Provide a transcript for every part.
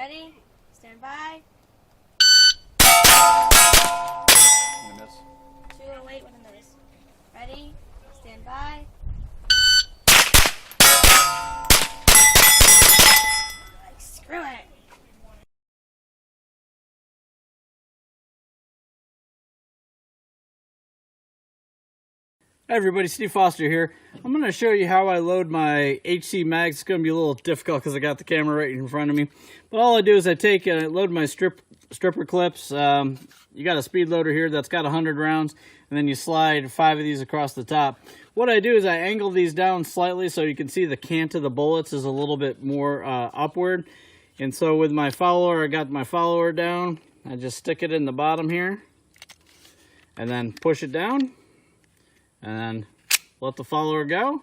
Ready? Stand by. Gonna miss. 208 with a miss. Ready? Stand by. Like, screw it. Hi everybody, Steve Foster here. I'm going to show you how I load my Hcmags. It's going to be a little difficult because I got the camera right in front of me. But all I do is I take and I load my stripper clips. You got a speed loader here that's got 100 rounds, and then you slide 5 of these across the top. What I do is I angle these down slightly so you can see the cant of the bullets is a little bit more upward. And so with my follower, I got my follower down. I just stick it in the bottom here and then push it down. And then let the follower go,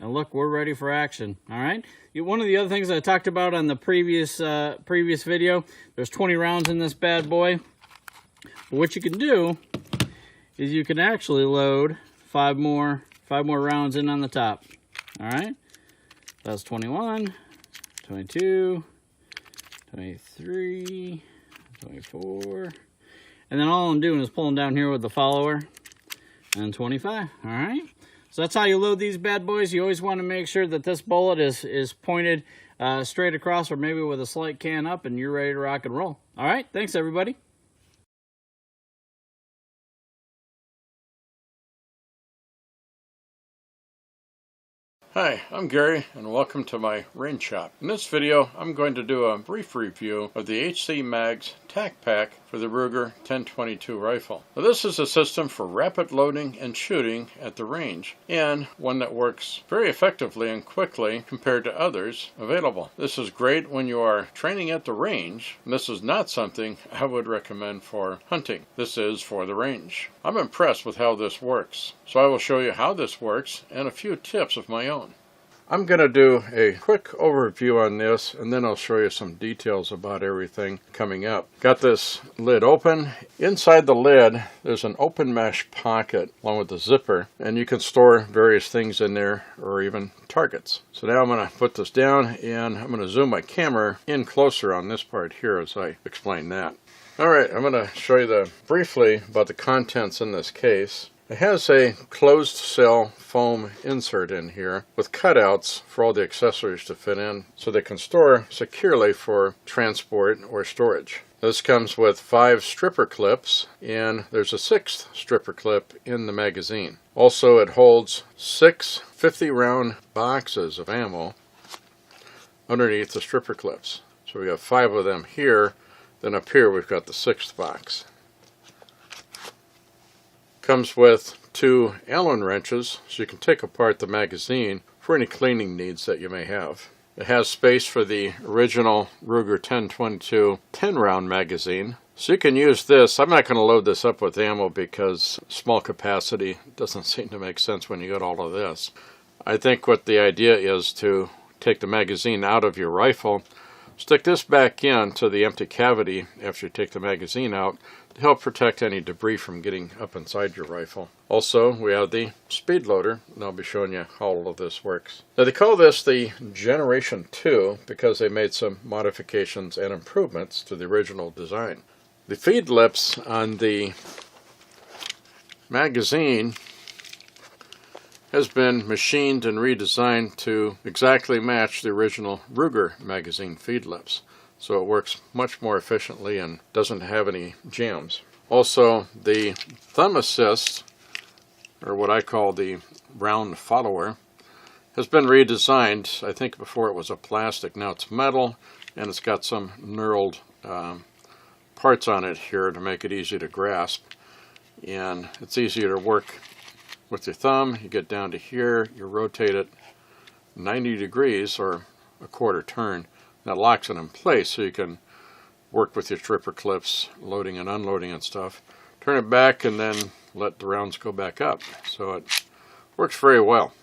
and look, we're ready for action. All right. One of the other things I talked about on the previous video, there's 20 rounds in this bad boy. But what you can do is you can actually load five more rounds in on the top. All right. That's 21, 22, 23, 24, and then all I'm doing is pulling down here with the follower. And 25. All right, so that's how you load these bad boys. You always want to make sure that this bullet is pointed straight across, or maybe with a slight can up, and you're ready to rock and roll. All right, thanks everybody. Hi, I'm Gary and welcome to my range shop. In this video I'm going to do a brief review of the Hcmags Tack Pack for the Ruger 10/22 rifle. Now, this is a system for rapid loading and shooting at the range, and one that works very effectively and quickly compared to others available. This is great when you are training at the range, and this is not something I would recommend for hunting. This is for the range. I'm impressed with how this works, so I will show you how this works and a few tips of my own. I'm going to do a quick overview on this, and then I'll show you some details about everything coming up. Got this lid open. Inside the lid there's an open mesh pocket along with the zipper, and you can store various things in there or even targets. So now I'm going to put this down, and I'm going to zoom my camera in closer on this part here as I explain that. Alright, I'm going to show you briefly about the contents in this case. It has a closed cell foam insert in here with cutouts for all the accessories to fit in so they can store securely for transport or storage. This comes with 5 stripper clips, and there's a 6th stripper clip in the magazine. Also, it holds 6 50-round boxes of ammo underneath the stripper clips. So we have 5 of them here, then up here we've got the 6th box. Comes with 2 Allen wrenches, so you can take apart the magazine for any cleaning needs that you may have. It has space for the original Ruger 10/22 10-round magazine, so you can use this. I'm not going to load this up with ammo because small capacity doesn't seem to make sense when you got all of this. I think what the idea is to take the magazine out of your rifle, stick this back in to the empty cavity after you take the magazine out to help protect any debris from getting up inside your rifle. Also, we have the speed loader, and I'll be showing you how all of this works. Now, they call this the Generation 2 because they made some modifications and improvements to the original design. The feed lips on the magazine has been machined and redesigned to exactly match the original Ruger magazine feed lips. So it works much more efficiently and doesn't have any jams. Also, the thumb assist, or what I call the round follower, has been redesigned. I think before it was a plastic, now it's metal, and it's got some knurled parts on it here to make it easy to grasp. And it's easier to work with your thumb. You get down to here, you rotate it 90 degrees or a quarter turn. That locks it in place so you can work with your stripper clips, loading and unloading and stuff. Turn it back and then let the rounds go back up. So it works very well.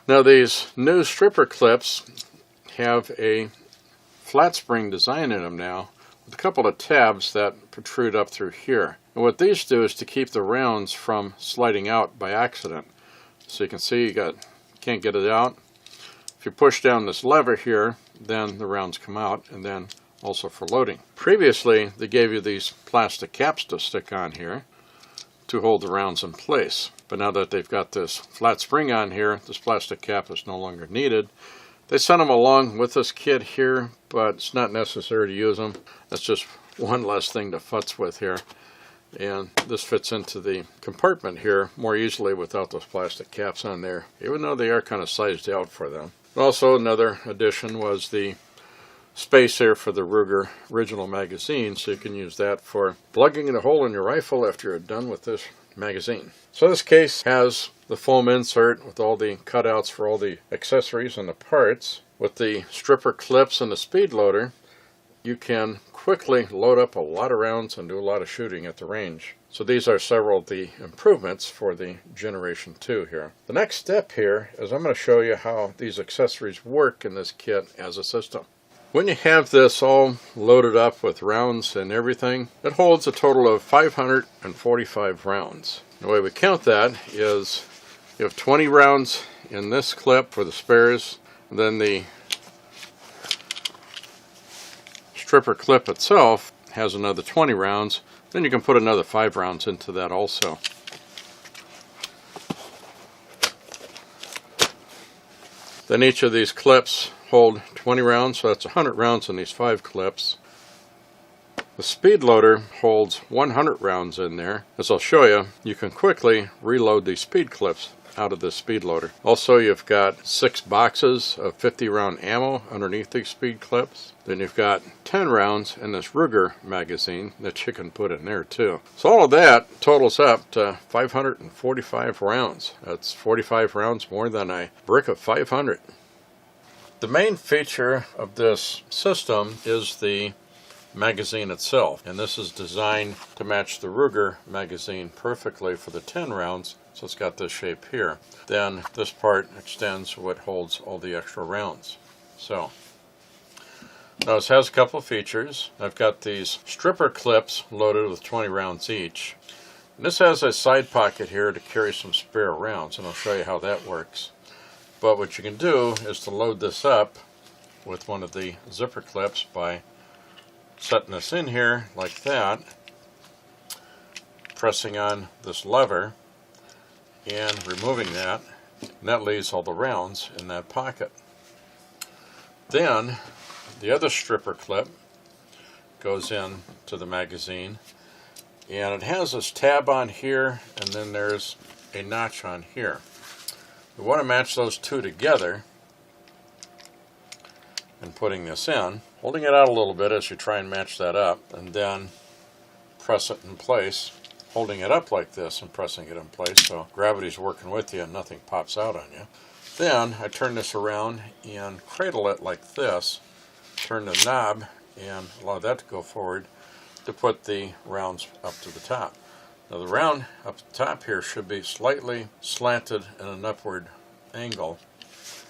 Now, these new stripper clips have a flat spring design in them now with a couple of tabs that protrude up through here. And what these do is to keep the rounds from sliding out by accident. So you can see you can't get it out. If you push down this lever here, then the rounds come out, and then also for loading. Previously, they gave you these plastic caps to stick on here to hold the rounds in place. But now that they've got this flat spring on here, this plastic cap is no longer needed. They sent them along with this kit here, but it's not necessary to use them. That's just one less thing to futz with here. And this fits into the compartment here more easily without those plastic caps on there, even though they are kind of sized out for them. Also, another addition was the space here for the Ruger original magazine, so you can use that for plugging the hole in your rifle after you're done with this magazine. So this case has the foam insert with all the cutouts for all the accessories and the parts. With the stripper clips and the speed loader, you can quickly load up a lot of rounds and do a lot of shooting at the range. So these are several of the improvements for the Generation 2 here. The next step here is I'm going to show you how these accessories work in this kit as a system. When you have this all loaded up with rounds and everything, it holds a total of 545 rounds. The way we count that is you have 20 rounds in this clip for the spares, and then the stripper clip itself has another 20 rounds. Then you can put another 5 rounds into that also. Then each of these clips hold 20 rounds, so that's 100 rounds in these 5 clips. The speed loader holds 100 rounds in there. As I'll show you, you can quickly reload these speed clips out of this speed loader. Also, you've got 6 boxes of 50 round ammo underneath these speed clips. Then you've got 10 rounds in this Ruger magazine that you can put in there too. So all of that totals up to 545 rounds. That's 45 rounds more than a brick of 500. The main feature of this system is the magazine itself, and this is designed to match the Ruger magazine perfectly for the 10 rounds, so it's got this shape here. Then this part extends so it holds all the extra rounds. So now this has a couple of features. I've got these stripper clips loaded with 20 rounds each. And this has a side pocket here to carry some spare rounds, and I'll show you how that works. But what you can do is to load this up with one of the zipper clips by setting this in here like that, pressing on this lever and removing that, and that leaves all the rounds in that pocket. Then the other stripper clip goes in to the magazine, and it has this tab on here, and then there's a notch on here. We want to match those two together, and putting this in, holding it out a little bit as you try and match that up, and then press it in place, holding it up like this and pressing it in place so gravity's working with you and nothing pops out on you. Then I turn this around and cradle it like this, turn the knob and allow that to go forward to put the rounds up to the top. Now the round up the top here should be slightly slanted in an upward angle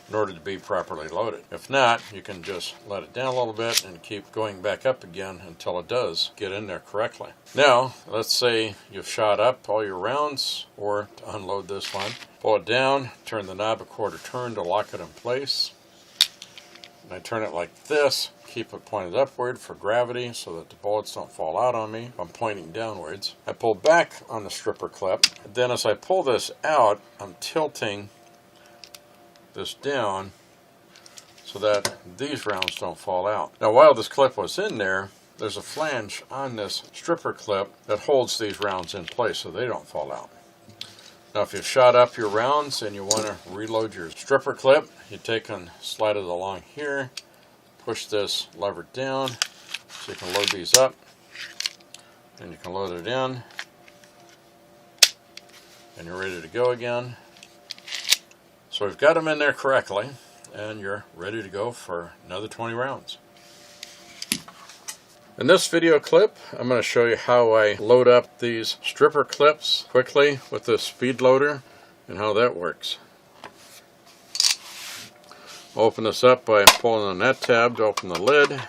in order to be properly loaded. If not, you can just let it down a little bit and keep going back up again until it does get in there correctly. Now, let's say you've shot up all your rounds, or to unload this one, pull it down, turn the knob a quarter turn to lock it in place. And I turn it like this, keep it pointed upward for gravity so that the bullets don't fall out on me if I'm pointing downwards. I pull back on the stripper clip. Then as I pull this out, I'm tilting this down so that these rounds don't fall out. Now while this clip was in there, there's a flange on this stripper clip that holds these rounds in place so they don't fall out. Now if you've shot up your rounds and you want to reload your stripper clip, you take and slide it along here, push this lever down so you can load these up, and you can load it in, and you're ready to go again. So we've got them in there correctly, and you're ready to go for another 20 rounds. In this video clip, I'm going to show you how I load up these stripper clips quickly with the speed loader and how that works. Open this up by pulling on that tab to open the lid.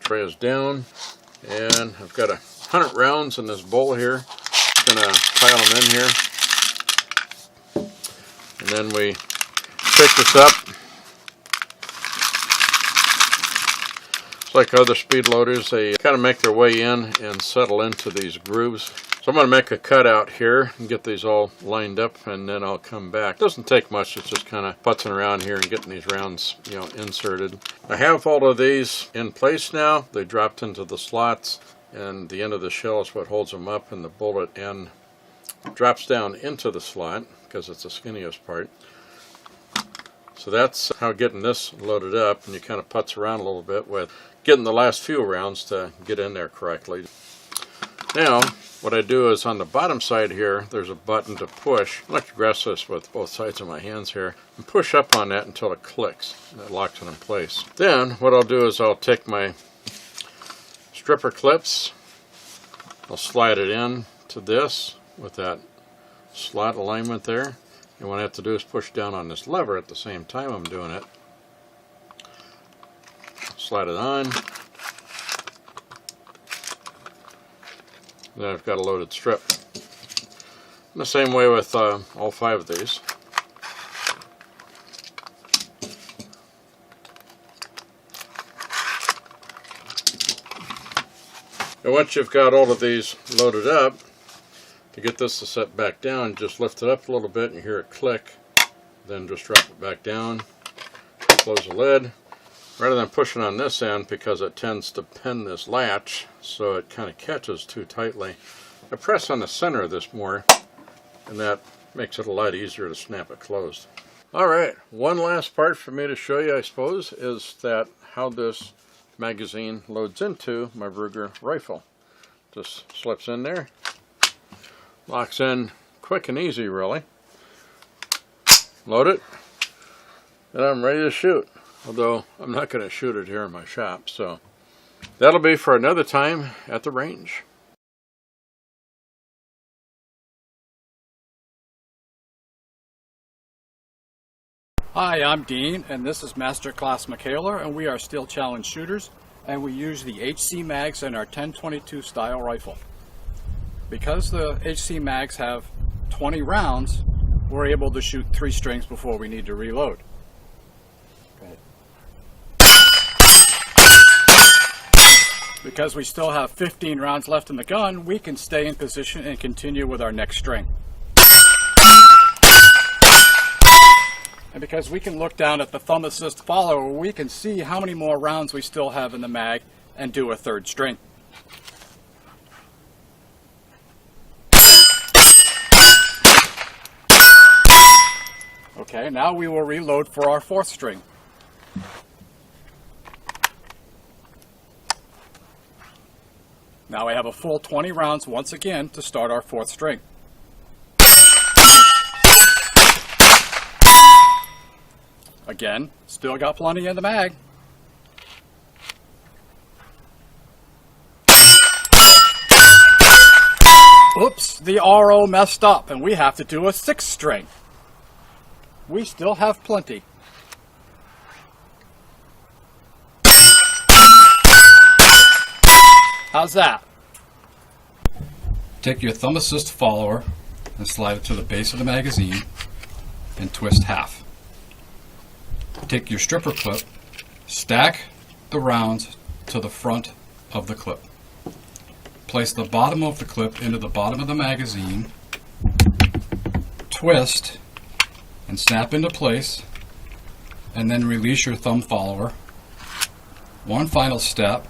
Tray is down, and I've got 100 rounds in this bowl here. I'm going to pile them in here. And then we pick this up. It's like other speed loaders, they kind of make their way in and settle into these grooves. So I'm going to make a cutout here and get these all lined up, and then I'll come back. It doesn't take much, it's just kind of putzing around here and getting these rounds, inserted. I have all of these in place now. They dropped into the slots, and the end of the shell is what holds them up, and the bullet end drops down into the slot because it's the skinniest part. So that's how getting this loaded up, and you kind of putz around a little bit with getting the last few rounds to get in there correctly. Now, what I do is on the bottom side here, there's a button to push. I like to grasp this with both sides of my hands here and push up on that until it clicks and it locks it in place. Then what I'll do is I'll take my stripper clips, I'll slide it in to this with that slot alignment there. And what I have to do is push down on this lever at the same time I'm doing it. Slide it on. Then I've got a loaded strip. In the same way with all 5 of these. And once you've got all of these loaded up, to get this to set back down, just lift it up a little bit and you hear it click. Then just drop it back down. Close the lid. Rather than pushing on this end, because it tends to pin this latch so it kind of catches too tightly, I press on the center of this more, and that makes it a lot easier to snap it closed. Alright, one last part for me to show you, I suppose, is that how this magazine loads into my Ruger rifle. Just slips in there, locks in quick and easy really. Load it, and I'm ready to shoot. Although I'm not going to shoot it here in my shop, so that'll be for another time at the range. Hi, I'm Dean, and this is Masterclass Michaela, and we are Steel Challenge shooters, and we use the Hcmags in our 10/22 style rifle. Because the Hcmags have 20 rounds, we're able to shoot 3 strings before we need to reload. Because we still have 15 rounds left in the gun, we can stay in position and continue with our next string. And because we can look down at the thumb assist follower, we can see how many more rounds we still have in the mag and do a 3rd string. Okay, now we will reload for our 4th string. Now we have a full 20 rounds once again to start our 4th string. Again, still got plenty in the mag. Oops, the RO messed up and we have to do a 6th string. We still have plenty. How's that? Take your thumb assist follower and slide it to the base of the magazine and twist half. Take your stripper clip, stack the rounds to the front of the clip. Place the bottom of the clip into the bottom of the magazine, twist and snap into place, and then release your thumb follower. One final step.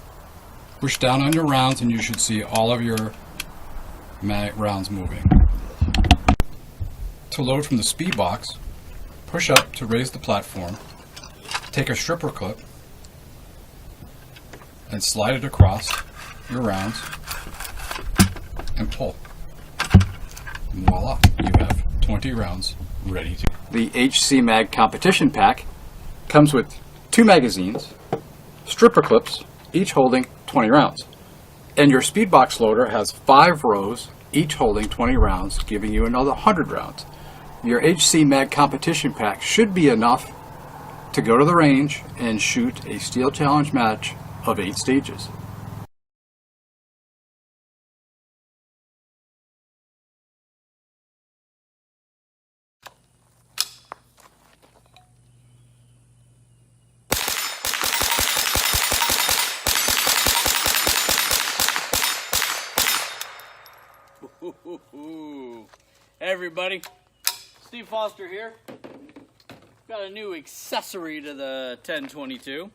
Push down on your rounds and you should see all of your rounds moving. To load from the speed box, push up to raise the platform, take a stripper clip and slide it across your rounds and pull. And voila, you have 20 rounds ready to go. The Hcmag competition pack comes with 2 magazines, stripper clips, each holding 20 rounds. And your speed box loader has 5 rows, each holding 20 rounds, giving you another 100 rounds. Your Hcmag competition pack should be enough to go to the range and shoot a Steel Challenge match of 8 stages. Hey everybody, Steve Foster here. Got a new accessory to the 1022.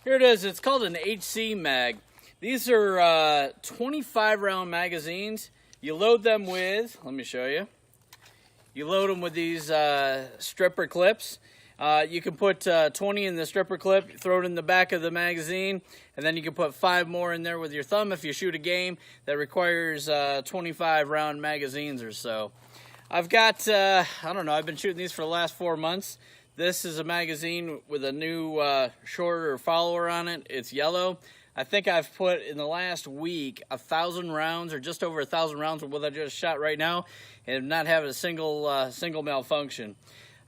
Here it is. It's called an Hcmags. These are 25 round magazines. You load them with, let me show you. You load them with these stripper clips. You can put 20 in the stripper clip, throw it in the back of the magazine, and then you can put 5 more in there with your thumb if you shoot a game that requires 25 round magazines or so. I've got, I don't know, I've been shooting these for the last 4 months. This is a magazine with a new shorter follower on it. It's yellow. I think I've put in the last week 1,000 rounds, or just over 1,000 rounds with what I just shot right now, and not having a single malfunction.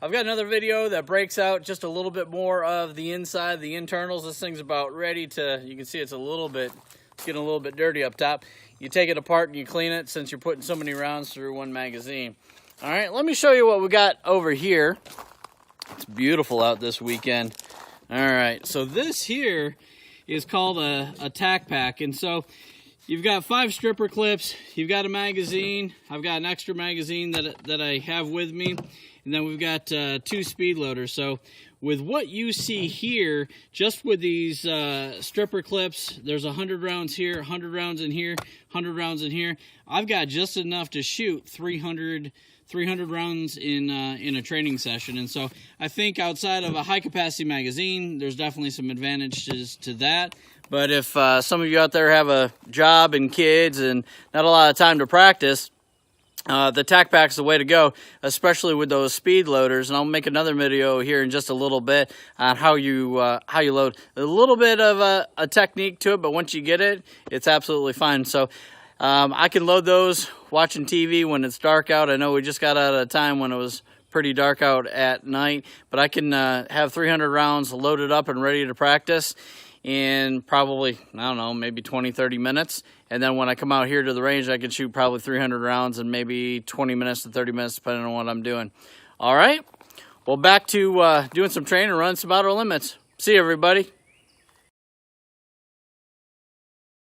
I've got another video that breaks out just a little bit more of the inside, the internals. This thing's about ready to, you can see it's getting a little bit dirty up top. You take it apart and you clean it since you're putting so many rounds through one magazine. All right, let me show you what we got over here. It's beautiful out this weekend. All right, so this here is called a Tack pack. And so you've got 5 stripper clips, you've got a magazine, I've got an extra magazine that I have with me, and then we've got 2 speed loaders. So with what you see here, just with these stripper clips, there's 100 rounds here, 100 rounds in here, 100 rounds in here. I've got just enough to shoot 300 rounds in a training session. And so I think outside of a high capacity magazine, there's definitely some advantages to that. But if some of you out there have a job and kids and not a lot of time to practice, the Tack pack's the way to go, especially with those speed loaders. And I'll make another video here in just a little bit on how you load. A little bit of a technique to it, but once you get it, it's absolutely fine. So I can load those watching TV when it's dark out. I know we just got out of a time when it was pretty dark out at night, but I can have 300 rounds loaded up and ready to practice in probably, I don't know, maybe 20-30 minutes. And then when I come out here to the range, I can shoot probably 300 rounds in maybe 20 minutes to 30 minutes, depending on what I'm doing. All right, well, back to doing some training, running some outer limits. See you, everybody.